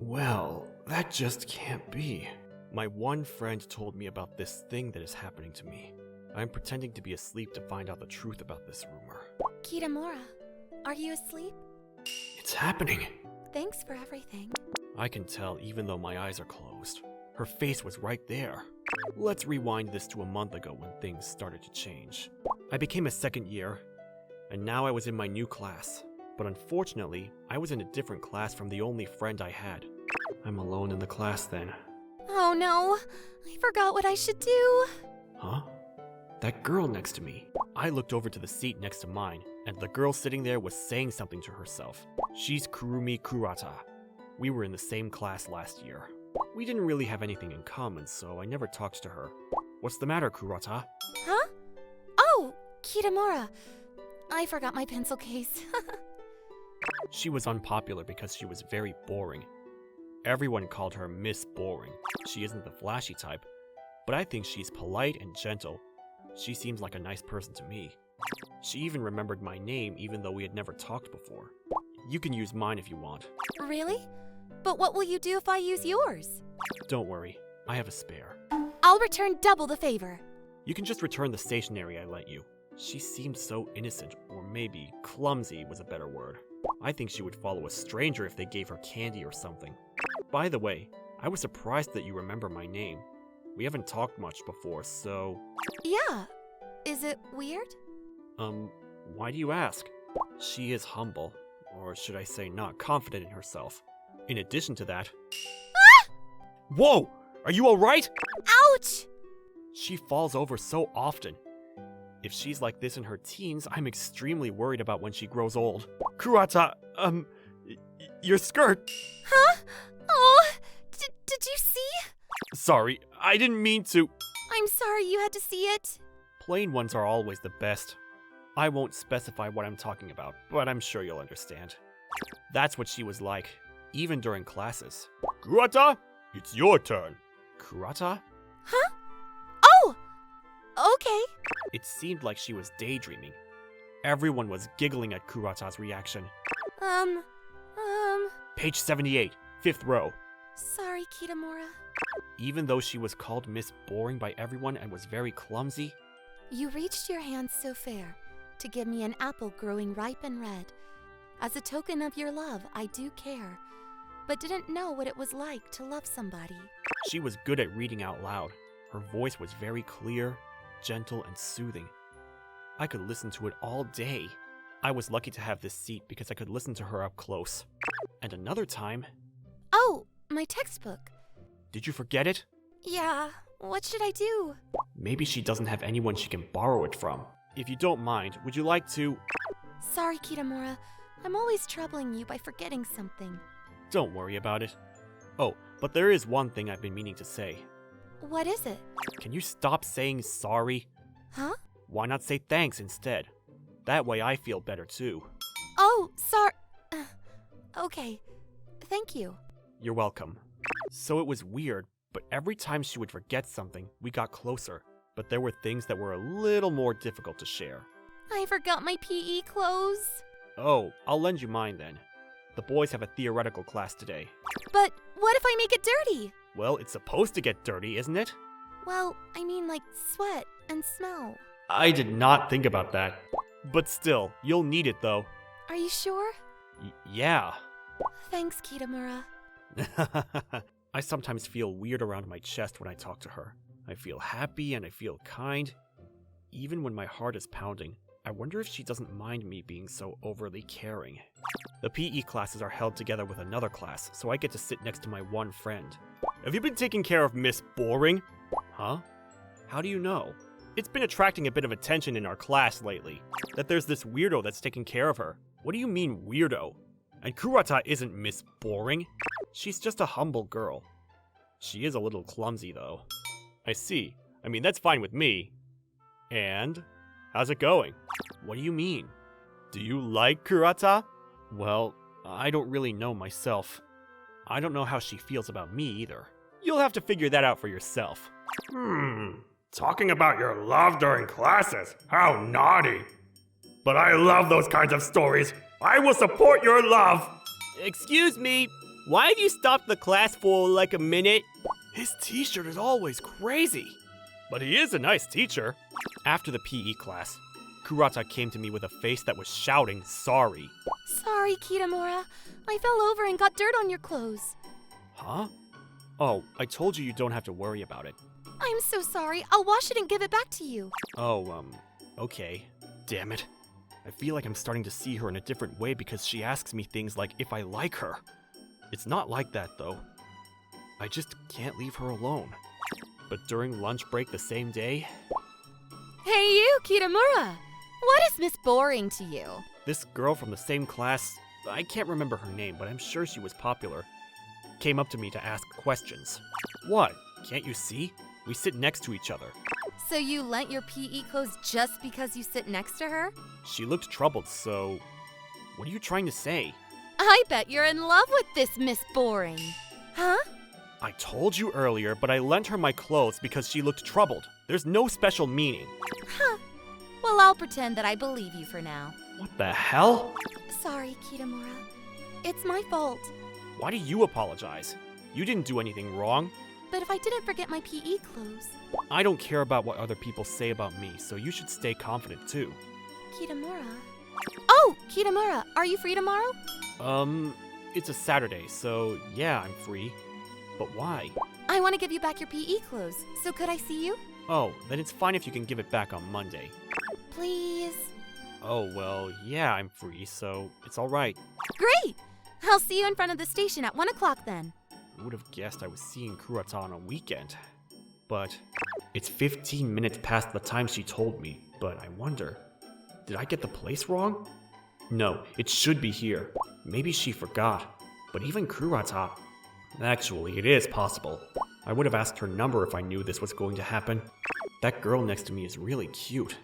Well, that just can't be. My one friend told me about this thing that is happening to me. I'm pretending to be asleep to find out the truth about this rumor. Kitamura, are you asleep? It's happening. Thanks for everything. I can tell even though my eyes are closed. Her face was right there. Let's rewind this to a month ago when things started to change. I became a second year, and now I was in my new class. But unfortunately, I was in a different class from the only friend I had. I'm alone in the class then. Oh no, I forgot what I should do. Huh? That girl next to me. I looked over to the seat next to mine, and the girl sitting there was saying something to herself. She's Kurumi Kurata. We were in the same class last year. We didn't really have anything in common, so I never talked to her. What's the matter, Kurata? Huh? Oh, Kitamura. I forgot my pencil case. She was unpopular because she was very boring. Everyone called her Miss Boring. She isn't the flashy type, but I think she's polite and gentle. She seems like a nice person to me. She even remembered my name even though we had never talked before. You can use mine if you want. Really? But what will you do if I use yours? Don't worry, I have a spare. I'll return double the favor. You can just return the stationery I lent you. She seemed so innocent, or maybe clumsy was a better word. I think she would follow a stranger if they gave her candy or something. By the way, I was surprised that you remember my name. We haven't talked much before, so... Yeah. Is it weird? Why do you ask? She is humble, or should I say not confident in herself. In addition to that... Ah! Whoa! Are you alright? Ouch! She falls over so often. If she's like this in her teens, I'm extremely worried about when she grows old. Kurata, your skirt. Huh? Oh, did you see? Sorry, I didn't mean to. I'm sorry you had to see it. Plain ones are always the best. I won't specify what I'm talking about, but I'm sure you'll understand. That's what she was like, even during classes. Kurata, it's your turn. Kurata? Huh? Oh! Okay. It seemed like she was daydreaming. Everyone was giggling at Kurata's reaction. Page 78, 5th row. Sorry, Kitamura. Even though she was called Miss Boring by everyone and was very clumsy, You reached your hand so fair to give me an apple growing ripe and red. As a token of your love, I do care, but didn't know what it was like to love somebody. she was good at reading out loud. Her voice was very clear, gentle, and soothing. I could listen to it all day. I was lucky to have this seat because I could listen to her up close. And another time... Oh, my textbook. Did you forget it? Yeah, what should I do? Maybe she doesn't have anyone she can borrow it from. If you don't mind, would you like to... Sorry, Kitamura. I'm always troubling you by forgetting something. Don't worry about it. Oh, but there is one thing I've been meaning to say. What is it? Can you stop saying sorry? Huh? Why not say thanks instead? That way I feel better too. Oh, sorry. Okay. Thank you. You're welcome. So it was weird, but every time she would forget something, we got closer. But there were things that were a little more difficult to share. I forgot my PE clothes. Oh, I'll lend you mine then. The boys have a theoretical class today. But what if I make it dirty? Well, it's supposed to get dirty, isn't it? Well, I mean like sweat and smell. I did not think about that. But still, you'll need it though. Are you sure? Yeah. Thanks, Kitamura. I sometimes feel weird around my chest when I talk to her. I feel happy and I feel kind. Even when my heart is pounding, I wonder if she doesn't mind me being so overly caring. The PE classes are held together with another class, so I get to sit next to my one friend. Have you been taking care of Miss Boring? Huh? How do you know? It's been attracting a bit of attention in our class lately, that there's this weirdo that's taking care of her. What do you mean, weirdo? And Kurata isn't Miss Boring. She's just a humble girl. She is a little clumsy, though. I see. I mean, that's fine with me. And? How's it going? What do you mean? Do you like Kurata? Well, I don't really know myself. I don't know how she feels about me either. You'll have to figure that out for yourself. Talking about your love during classes. How naughty. But I love those kinds of stories. I will support your love. Excuse me. Why have you stopped the class for like a minute? His t-shirt is always crazy. But he is a nice teacher. After the PE class, Kurata came to me with a face that was shouting sorry. Sorry, Kitamura. I fell over and got dirt on your clothes. Huh? Oh, I told you don't have to worry about it. I'm so sorry. I'll wash it and give it back to you. Oh, okay. Damn it. I feel like I'm starting to see her in a different way because she asks me things like if I like her. It's not like that, though. I just can't leave her alone. But during lunch break the same day... Hey you, Kitamura! What is Miss Boring to you? This girl from the same class, I can't remember her name, but I'm sure she was popular, came up to me to ask questions. What? Can't you see? We sit next to each other. So you lent your PE clothes just because you sit next to her? She looked troubled, so... What are you trying to say? I bet you're in love with this Miss Boring. Huh? I told you earlier, but I lent her my clothes because she looked troubled. There's no special meaning. Huh. Well, I'll pretend that I believe you for now. What the hell? Sorry, Kitamura. It's my fault. Why do you apologize? You didn't do anything wrong. But if I didn't forget my PE clothes... I don't care about what other people say about me, so you should stay confident too. Kitamura... Oh, Kitamura, are you free tomorrow? It's a Saturday, so yeah, I'm free. But why? I want to give you back your PE clothes, so could I see you? Oh, then it's fine if you can give it back on Monday. Please. Oh, well, yeah, I'm free, so it's alright. Great! I'll see you in front of the station at 1 o'clock then. I would have guessed I was seeing Kurata on a weekend. But it's 15 minutes past the time she told me, but I wonder, did I get the place wrong? No, it should be here. Maybe she forgot. But even Kurata... Actually, it is possible. I would have asked her number if I knew this was going to happen. That girl next to me is really cute.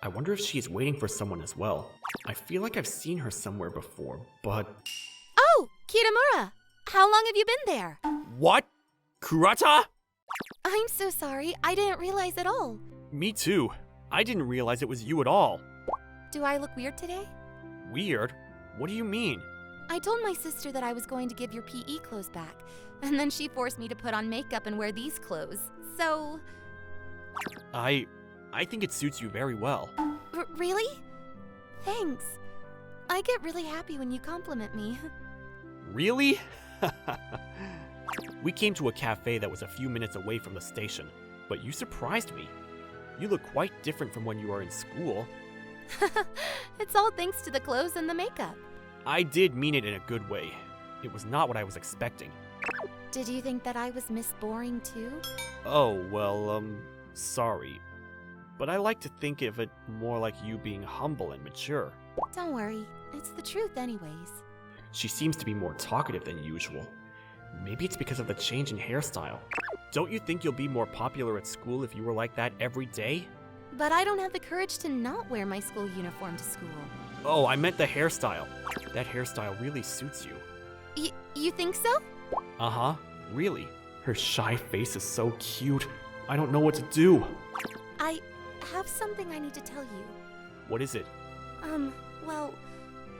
I wonder if she is waiting for someone as well. I feel like I've seen her somewhere before, but... Oh, Kitamura! How long have you been there? What? Kurata? I'm so sorry. I didn't realize at all. Me too. I didn't realize it was you at all. Do I look weird today? Weird? What do you mean? I told my sister that I was going to give your PE clothes back, and then she forced me to put on makeup and wear these clothes. So... I think it suits you very well. Really? Thanks. I get really happy when you compliment me. Really? We came to a cafe that was a few minutes away from the station, but you surprised me. You look quite different from when you were in school. It's all thanks to the clothes and the makeup. I did mean it in a good way. It was not what I was expecting. Did you think that I was Miss Boring too? Oh, well, sorry. But I like to think of it more like you being humble and mature. Don't worry, it's the truth anyways. She seems to be more talkative than usual. Maybe it's because of the change in hairstyle. Don't you think you'll be more popular at school if you were like that every day? But I don't have the courage to not wear my school uniform to school. Oh, I meant the hairstyle. That hairstyle really suits you. You think so? Uh-huh, really. Her shy face is so cute. I don't know what to do. I have something I need to tell you. What is it? Well,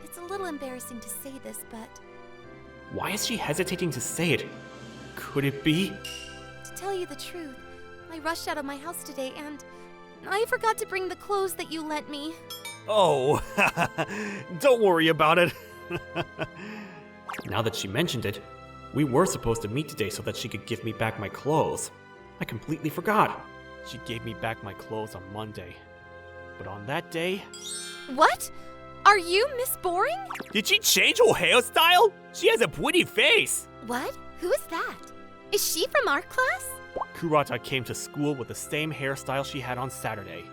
it's a little embarrassing to say this, but... Why is she hesitating to say it? Could it be? To tell you the truth, I rushed out of my house today and I forgot to bring the clothes that you lent me. Oh, don't worry about it. Now that she mentioned it, we were supposed to meet today so that she could give me back my clothes. I completely forgot. She gave me back my clothes on Monday. But on that day... What? Are you Miss Boring? Did she change her hairstyle? She has a pretty face. What? Who is that? Is she from our class? Kurata came to school with the same hairstyle she had on Saturday.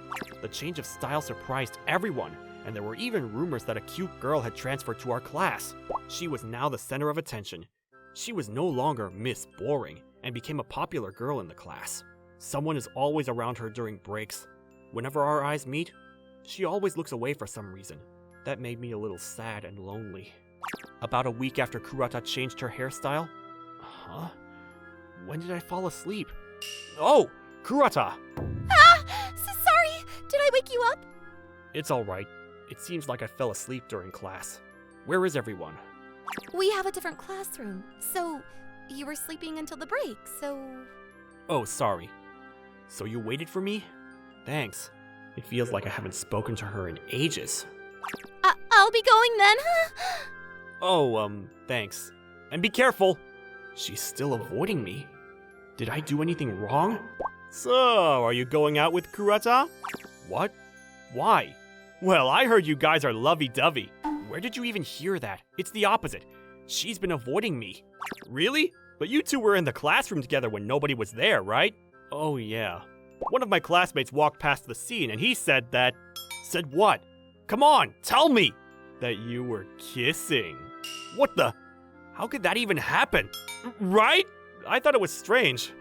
The change of style surprised everyone, and there were even rumors that a cute girl had transferred to our class. She was now the center of attention. She was no longer Miss Boring, and became a popular girl in the class. Someone is always around her during breaks. Whenever our eyes meet, she always looks away for some reason. That made me a little sad and lonely. About a week after Kurata changed her hairstyle... Huh? When did I fall asleep? Oh! Kurata! So sorry! Did I wake you up? It's alright. It seems like I fell asleep during class. Where is everyone? We have a different classroom, so you were sleeping until the break, so... Oh, sorry. So you waited for me? Thanks. It feels like I haven't spoken to her in ages. I'll be going then. Oh, thanks. And be careful! She's still avoiding me. Did I do anything wrong? So, are you going out with Kurata? What? Why? Well, I heard you guys are lovey-dovey. Where did you even hear that? It's the opposite. She's been avoiding me. Really? But you two were in the classroom together when nobody was there, right? Oh, yeah. One of my classmates walked past the scene and he said that... Said what? Come on, tell me! That you were kissing. What the? How could that even happen? Right? I thought it was strange.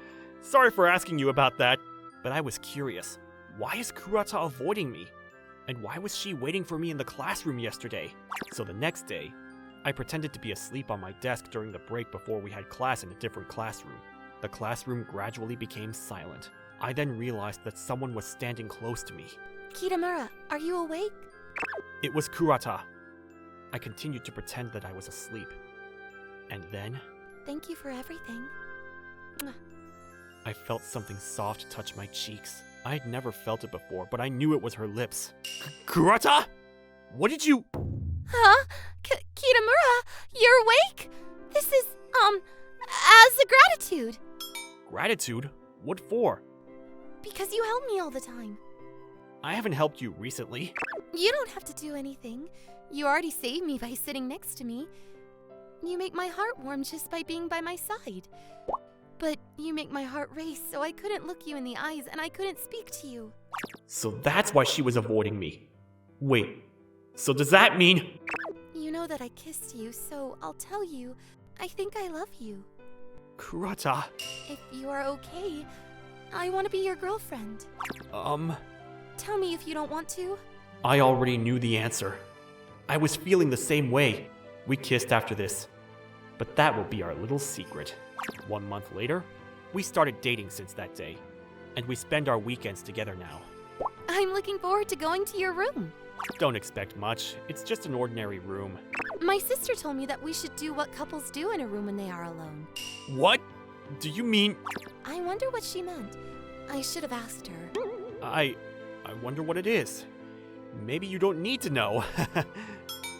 Sorry for asking you about that, but I was curious. Why is Kurata avoiding me? And why was she waiting for me in the classroom yesterday? So the next day, I pretended to be asleep on my desk during the break before we had class in a different classroom. The classroom gradually became silent. I then realized that someone was standing close to me. Kitamura, are you awake? It was Kurata. I continued to pretend that I was asleep. And then... Thank you for everything. I felt something soft touch my cheeks. I had never felt it before, but I knew it was her lips. Kurata? What did you... Huh? Kitamura, you're awake? This is, as a gratitude. Gratitude? What for? Because you help me all the time. I haven't helped you recently. You don't have to do anything. You already saved me by sitting next to me. You make my heart warm just by being by my side. But you make my heart race, so I couldn't look you in the eyes and I couldn't speak to you. So that's why she was avoiding me. Wait, so does that mean... You know that I kissed you, so I'll tell you, I think I love you. Kurata... If you are okay, I want to be your girlfriend. Tell me if you don't want to. I already knew the answer. I was feeling the same way. We kissed after this. But that will be our little secret. 1 month later, we started dating since that day. And we spend our weekends together now. I'm looking forward to going to your room. Don't expect much. It's just an ordinary room. My sister told me that we should do what couples do in a room when they are alone. What? Do you mean... I wonder what she meant. I should have asked her. I wonder what it is. Maybe you don't need to know.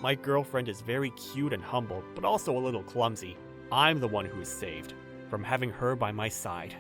My girlfriend is very cute and humble, but also a little clumsy. I'm the one who is saved from having her by my side.